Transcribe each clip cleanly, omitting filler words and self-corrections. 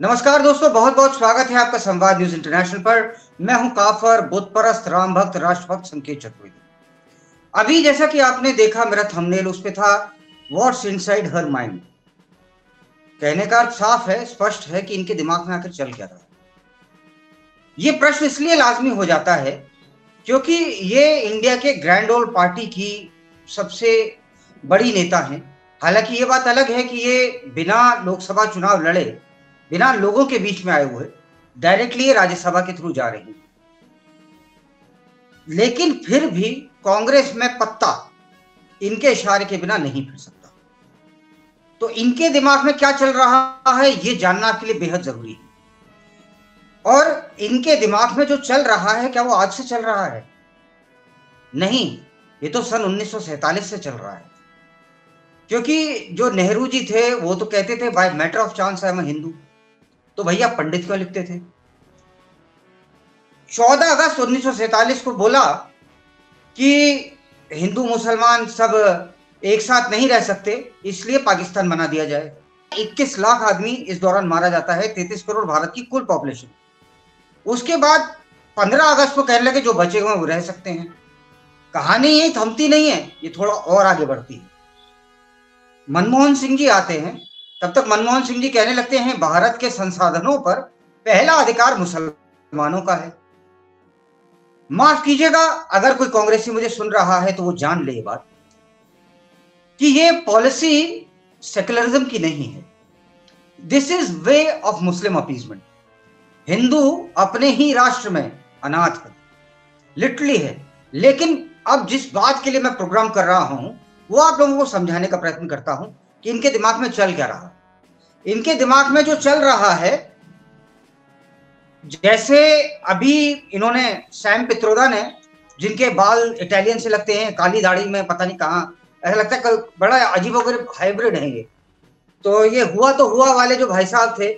नमस्कार दोस्तों, बहुत बहुत स्वागत है आपका संवाद न्यूज इंटरनेशनल पर। मैं हूं काफर बुत परस्त राम भक्त राष्ट्रभक्त संकेत चतुर्वेदी। अभी जैसा कि आपने देखा, मेरा थंबनेल उस पे था व्हाट्स इनसाइड हर माइंड। कहने का अर्थ साफ है, स्पष्ट है कि इनके दिमाग में आखिर चल क्या रहा है। ये प्रश्न इसलिए लाजमी हो जाता है क्योंकि ये इंडिया के ग्रैंड ओल्ड पार्टी की सबसे बड़ी नेता हैं। हालांकि ये बात अलग है कि ये बिना लोकसभा चुनाव लड़े, बिना लोगों के बीच में आए हुए डायरेक्टली राज्यसभा के थ्रू जा रही हैं। लेकिन फिर भी कांग्रेस में पत्ता इनके इशारे के बिना नहीं फिर सकता। तो इनके दिमाग में क्या चल रहा है ये जानना आपके लिए बेहद जरूरी है। और इनके दिमाग में जो चल रहा है, क्या वो आज से चल रहा है? नहीं, ये तो सन 1947 से चल रहा है। क्योंकि जो नेहरू जी थे वो तो कहते थे by matter of chance I am Hindu. तो भैया पंडित क्यों लिखते थे? 14 अगस्त 1947 को बोला कि हिंदू मुसलमान सब एक साथ नहीं रह सकते, इसलिए पाकिस्तान बना दिया जाए। 21 लाख आदमी इस दौरान मारा जाता है, 33 करोड़ भारत की कुल पॉपुलेशन। उसके बाद 15 अगस्त को कहने लगे जो बचे हुए वो रह सकते हैं। कहानी यही थमती नहीं है, ये थोड़ा और आगे बढ़ती है। मनमोहन सिंह जी आते हैं, तब तक मनमोहन सिंह जी कहने लगते हैं भारत के संसाधनों पर पहला अधिकार मुसलमानों का है। माफ कीजिएगा, अगर कोई कांग्रेसी मुझे सुन रहा है तो वो जान ले ये बात कि ये पॉलिसी सेकुलरिज्म की नहीं है। This is way of Muslim appeasement. Hindu अपने ही राष्ट्र में अनाथ है, लिटरली है। लेकिन अब जिस बात के लिए मैं प्रोग्राम कर रहा हूं वो आप लोगों को समझाने का प्रयत्न करता हूं कि इनके दिमाग में चल क्या रहा है। इनके दिमाग में जो चल रहा है, जैसे अभी इन्होंने सैम पित्रोदा ने, जिनके बाल इटालियन से लगते हैं, काली दाढ़ी में पता नहीं कहां, ऐसा लगता है बड़ा अजीबोगरीब हाइब्रिड है ये। तो ये हुआ तो हुआ वाले जो भाई साहब थे,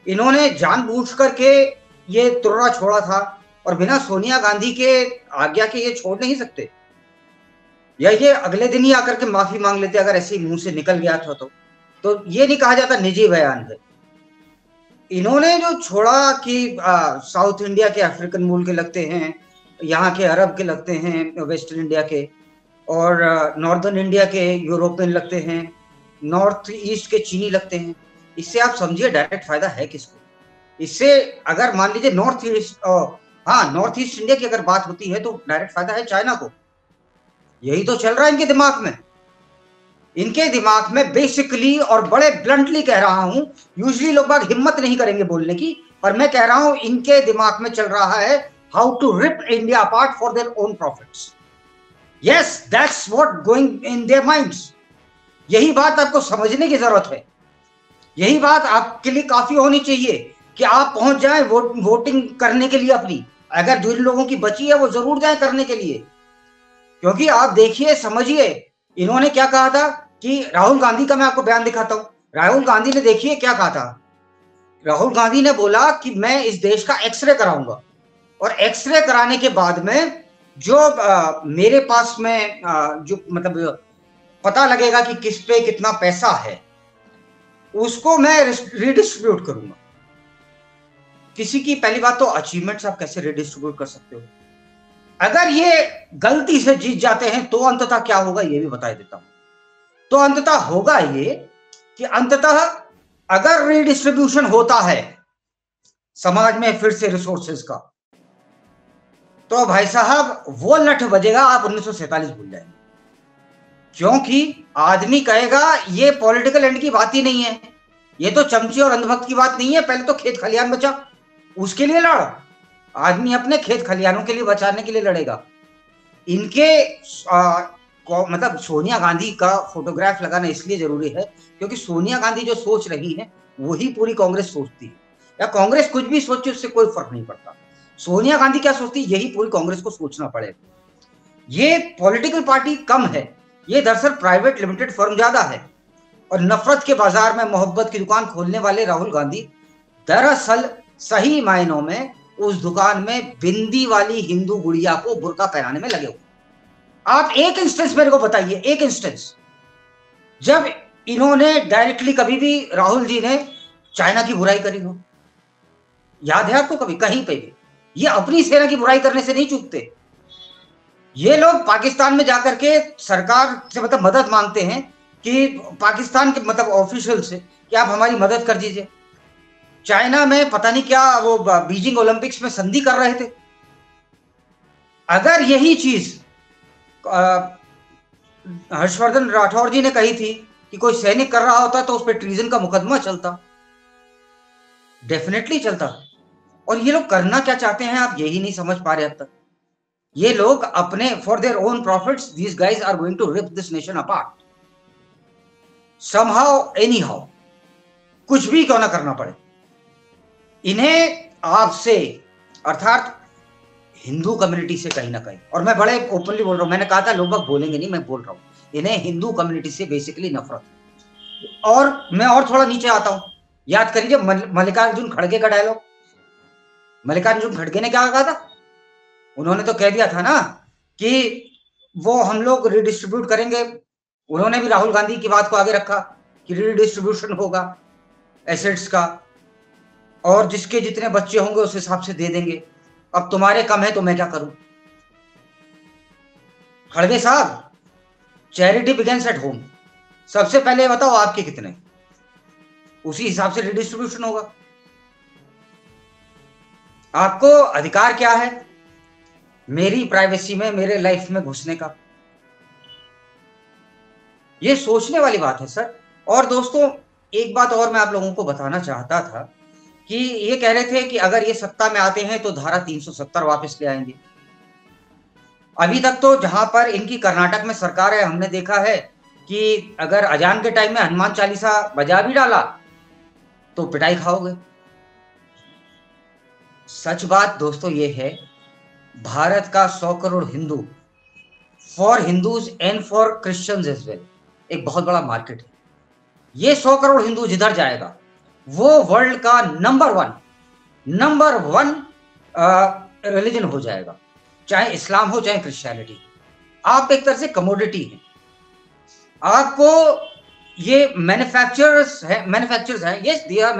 इन्होंने जानबूझ करके ये तुर्रा छोड़ा था और बिना सोनिया गांधी के आज्ञा के ये छोड़ नहीं सकते। या ये अगले दिन ही आकर के माफी मांग लेते अगर ऐसे ही मुंह से निकल गया था तो ये नहीं कहा जाता निजी बयान है। इन्होंने जो छोड़ा कि साउथ इंडिया के अफ्रीकन मूल के लगते हैं, यहाँ के अरब के लगते हैं, वेस्टर्न इंडिया के, और नॉर्दर्न इंडिया के यूरोपियन लगते हैं, नॉर्थ ईस्ट के चीनी लगते हैं। इससे आप समझिए डायरेक्ट फायदा है किसको? इससे अगर मान लीजिए नॉर्थ ईस्ट इंडिया की अगर बात होती है तो डायरेक्ट फायदा है चाइना को। यही तो चल रहा है इनके दिमाग में। इनके दिमाग में बेसिकली, और बड़े ब्लंटली कह रहा हूं, यूजुअली लोग बात हिम्मत नहीं करेंगे बोलने की, पर मैं कह रहा हूं इनके दिमाग में चल रहा है how to rip India apart for their own profits. Yes, that's what going in their minds. यही बात आपको समझने की जरूरत है। यही बात आपके लिए काफी होनी चाहिए कि आप पहुंच जाएं वोटिंग करने के लिए अपनी। अगर जो लोगों की बची है वो जरूर जाए करने के लिए। क्योंकि आप देखिए, समझिए, इन्होंने क्या कहा था कि राहुल गांधी का मैं आपको बयान दिखाता हूं। राहुल गांधी ने देखिए क्या कहा था। राहुल गांधी ने बोला कि मैं इस देश का एक्सरे कराऊंगा, और एक्सरे कराने के बाद में जो मेरे पास में जो मतलब पता लगेगा कि किस पे कितना पैसा है, उसको मैं रिडिस्ट्रीब्यूट करूंगा। किसी की पहली बात तो अचीवमेंट्स आप कैसे रिडिस्ट्रीब्यूट कर सकते हो? अगर ये गलती से जीत जाते हैं तो अंततः क्या होगा ये भी बता देता हूं। तो अंततः होगा ये कि अंततः अगर रिडिस्ट्रीब्यूशन होता है समाज में फिर से रिसोर्सेज का, तो भाई साहब वो लठ बजेगा, आप 1947 भूल जाएंगे। क्योंकि आदमी कहेगा ये पॉलिटिकल एंड की बात ही नहीं है, ये तो चमची और अंधभक्त की बात नहीं है। पहले तो खेत खलियान बचा, उसके लिए लड़। आदमी अपने खेत खलियानों के लिए बचाने के लिए लड़ेगा। इनके मतलब सोनिया गांधी का फोटोग्राफ लगाना इसलिए जरूरी है क्योंकि सोनिया गांधी जो सोच रही है वही पूरी कांग्रेस सोचती है। या कांग्रेस कुछ भी सोचे उससे कोई फर्क नहीं पड़ता। सोनिया गांधी क्या सोचती है यही पूरी कांग्रेस को सोचना पड़ेगा। ये पॉलिटिकल पार्टी कम है, ये दरअसल प्राइवेट लिमिटेड फर्म ज्यादा है। और नफरत के बाजार में मोहब्बत की दुकान खोलने वाले राहुल गांधी दरअसल सही मायनों में उस दुकान में बिंदी वाली हिंदू गुड़िया को बुर्का पहनाने में लगे हुए। आप एक इंस्टेंस मेरे को बताइए, एक इंस्टेंस जब इन्होंने डायरेक्टली कभी भी, राहुल जी ने चाइना की बुराई करी हो? याद है आपको कभी कहीं पे भी? ये अपनी सेना की बुराई करने से नहीं चूकते। ये लोग पाकिस्तान में जाकर के सरकार से मतलब मदद मांगते हैं कि पाकिस्तान के मतलब ऑफिशियल से कि आप हमारी मदद कर दीजिए। चाइना में पता नहीं क्या वो बीजिंग ओलंपिक्स में संधि कर रहे थे। अगर यही चीज हर्षवर्धन राठौर जी ने कही थी कि कोई सैनिक कर रहा होता तो उस पर ट्रीजन का मुकदमा चलता, डेफिनेटली चलता। और ये लोग करना क्या चाहते हैं आप यही नहीं समझ पा रहे अब तक। ये लोग अपने for their own profits these guys are going to rip this nation apart somehow anyhow, कुछ भी क्यों ना करना पड़े। इन्हें आपसे अर्थात हिंदू कम्युनिटी से कहीं ना कहीं, और मैं बड़े ओपनली बोल रहा हूं, मैंने कहा था लोग बोलेंगे नहीं, मैं बोल रहा हूं इन्हें हिंदू कम्युनिटी से बेसिकली नफरत है। और मैं और थोड़ा नीचे आता हूं, याद करिए मल्लिकार्जुन खड़गे का डायलॉग। मल्लिकार्जुन खड़गे ने क्या कहा था? उन्होंने तो कह दिया था ना कि वो हम लोग रिडिस्ट्रीब्यूट करेंगे। उन्होंने भी राहुल गांधी की बात को आगे रखा कि रिडिस्ट्रीब्यूशन होगा एसेट्स का, और जिसके जितने बच्चे होंगे उस हिसाब से दे देंगे। अब तुम्हारे कम है तो मैं क्या करूं? खड़गे साहब, चैरिटी बिगिंस एट होम। सबसे पहले बताओ आपके कितने, उसी हिसाब से रिडिस्ट्रीब्यूशन होगा। आपको अधिकार क्या है मेरी प्राइवेसी में, मेरे लाइफ में घुसने का? ये सोचने वाली बात है सर। और दोस्तों, एक बात और मैं आप लोगों को बताना चाहता था कि ये कह रहे थे कि अगर ये सत्ता में आते हैं तो धारा 370 वापस ले आएंगे। अभी तक तो जहां पर इनकी कर्नाटक में सरकार है, हमने देखा है कि अगर अजान के टाइम में हनुमान चालीसा बजा भी डाला तो पिटाई खाओगे। सच बात दोस्तों ये है, भारत का 100 crore Hindu, for Hindus and for Christians as well, एक बहुत बड़ा मार्केट है। ये 100 करोड़ हिंदू जिधर जाएगा वो वर्ल्ड का नंबर वन रिलीजन हो जाएगा, चाहे इस्लाम हो चाहे क्रिश्चियनिटी। आप एक तरह से कमोडिटी हैं। आपको ये मैन्युफैक्चरर्स हैं, यस दे आर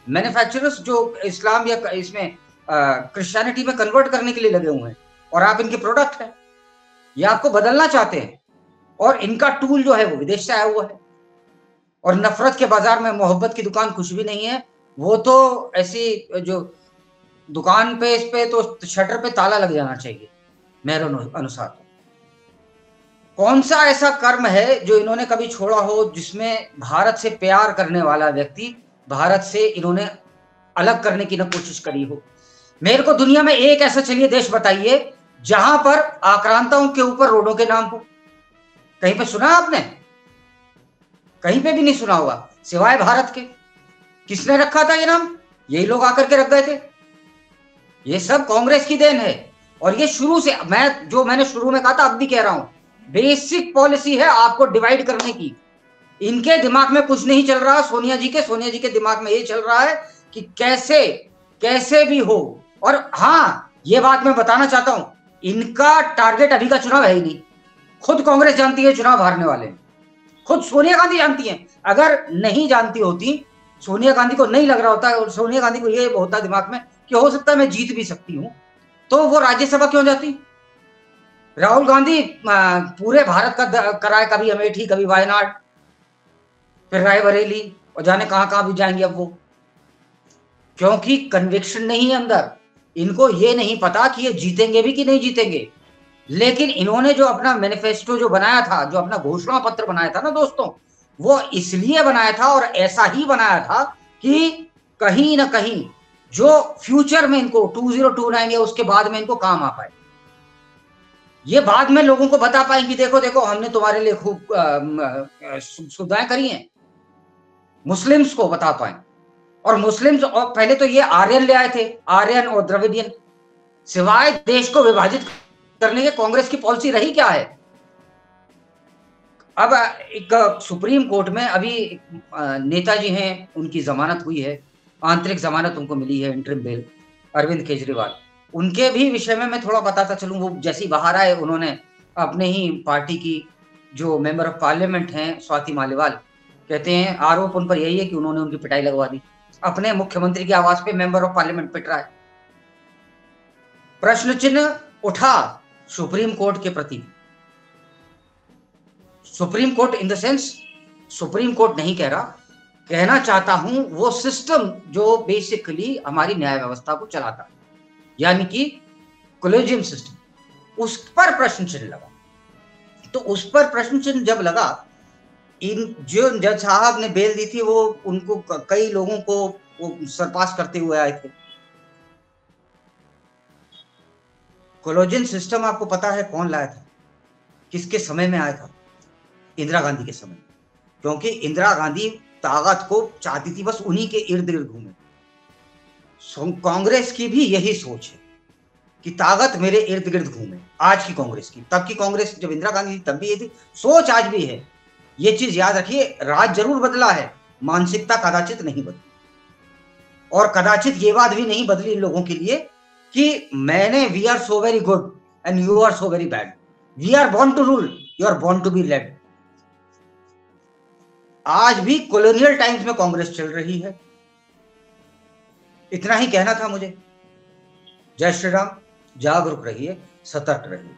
मैन्युफैक्चरर्स जो इस्लाम या इसमें क्रिश्चियनिटी में कन्वर्ट करने के लिए लगे हुए हैं, और आप इनके प्रोडक्ट हैं। ये आपको बदलना चाहते हैं, और इनका टूल जो है वो विदेश से आया हुआ है। और नफरत के बाजार में मोहब्बत की दुकान कुछ भी नहीं है। वो तो ऐसी जो दुकान पे, इस पे तो शटर पे ताला लग जाना चाहिए मेरे अनुसार। कौन सा ऐसा कर्म है जो इन्होंने कभी छोड़ा हो जिसमें भारत से प्यार करने वाला व्यक्ति, भारत से इन्होंने अलग करने की न कोशिश करी हो? मेरे को दुनिया में एक ऐसा चलिए देश बताइए जहां पर आक्रांताओं के ऊपर रोडों के नाम हो। कहीं पे सुना आपने? कहीं पे भी नहीं सुना होगा सिवाय भारत के। किसने रखा था ये नाम? यही लोग आकर के रख गए थे। ये सब कांग्रेस की देन है। और ये शुरू से, मैंने शुरू में कहा था, अब भी कह रहा हूं, बेसिक पॉलिसी है आपको डिवाइड करने की। इनके दिमाग में कुछ नहीं चल रहा, सोनिया जी के दिमाग में ये चल रहा है कि कैसे भी हो। और हाँ, ये बात मैं बताना चाहता हूं, इनका टारगेट अभी का चुनाव है ही नहीं। खुद कांग्रेस जानती है चुनाव हारने वाले हैं, खुद सोनिया गांधी जानती हैं। अगर नहीं जानती होती, सोनिया गांधी को नहीं लग रहा होता, और सोनिया गांधी को ये होता दिमाग में कि हो सकता है मैं जीत भी सकती हूं, तो वो राज्यसभा क्यों जाती? राहुल गांधी पूरे भारत का कराए, कभी अमेठी, कभी वायनाड, फिर रायबरेली, और जाने कहां कहां भी जाएंगे अब वो, क्योंकि कन्विक्शन नहीं है अंदर। इनको ये नहीं पता कि ये जीतेंगे भी कि नहीं जीतेंगे। लेकिन इन्होंने जो अपना मैनिफेस्टो जो बनाया था, जो अपना घोषणा पत्र बनाया था ना दोस्तों, वो इसलिए बनाया था और ऐसा ही बनाया था कि कहीं ना कहीं जो फ्यूचर में इनको 2029 या उसके बाद में इनको काम आ पाए। ये बाद में लोगों को बता पाएंगे, देखो देखो हमने तुम्हारे लिए खूब सुविधाएं करी हैं। मुस्लिम्स को बता पाए। और मुस्लिम्स, और पहले तो ये आर्यन ले आए थे, आर्यन और द्रविडियन। सिवाय देश को विभाजित करने के कांग्रेस की पॉलिसी रही क्या है? अब एक सुप्रीम कोर्ट में अभी नेताजी हैं, उनकी जमानत हुई है, आंतरिक जमानत उनको मिली है, इंटरिम बेल, अरविंद केजरीवाल। उनके भी विषय में मैं थोड़ा बताता चलूं। वो जैसी बाहर आए, उन्होंने अपने ही पार्टी की जो मेंबर ऑफ पार्लियामेंट हैं स्वाति मालीवाल, कहते हैं आरोप उन पर यही है कि उन्होंने उनकी पिटाई लगवा दी। अपने मुख्यमंत्री के आवास पे मेंबर ऑफ पार्लियामेंट पिट रहा है। प्रश्न चिन्ह उठा सुप्रीम कोर्ट के प्रति। Supreme court in the sense, supreme court नहीं कह रहा, कहना चाहता हूं वो सिस्टम जो बेसिकली हमारी न्याय व्यवस्था को चलाता है, यानी कि कोलेजियम सिस्टम, उस पर प्रश्न चिन्ह लगा। तो उस पर प्रश्न चिन्ह जब लगा, इन जो जज साहब ने बेल दी थी वो उनको कई लोगों को वो सरपास करते हुए आए थे। कोलेजियम सिस्टम आपको पता है कौन लाया था, किसके समय में आया था? इंदिरा गांधी के समय, क्योंकि इंदिरा गांधी ताकत को चाहती थी बस उन्हीं के इर्द गिर्द घूमे। कांग्रेस की भी यही सोच है कि ताकत मेरे इर्द गिर्द घूमे। आज की कांग्रेस की, तब की कांग्रेस जब इंदिरा गांधी थी तब भी ये थी, सोच आज भी है। ये चीज याद रखिए, राज जरूर बदला है, मानसिकता कदाचित नहीं बदली। और कदाचित ये बात भी नहीं बदली इन लोगों के लिए कि मैंने we are so very good and you are so very bad, we are born to rule, you are born to be led. आज भी कॉलोनियल टाइम्स में कांग्रेस चल रही है। इतना ही कहना था मुझे। जय श्री राम। जागरूक रहिए, सतर्क रहिए।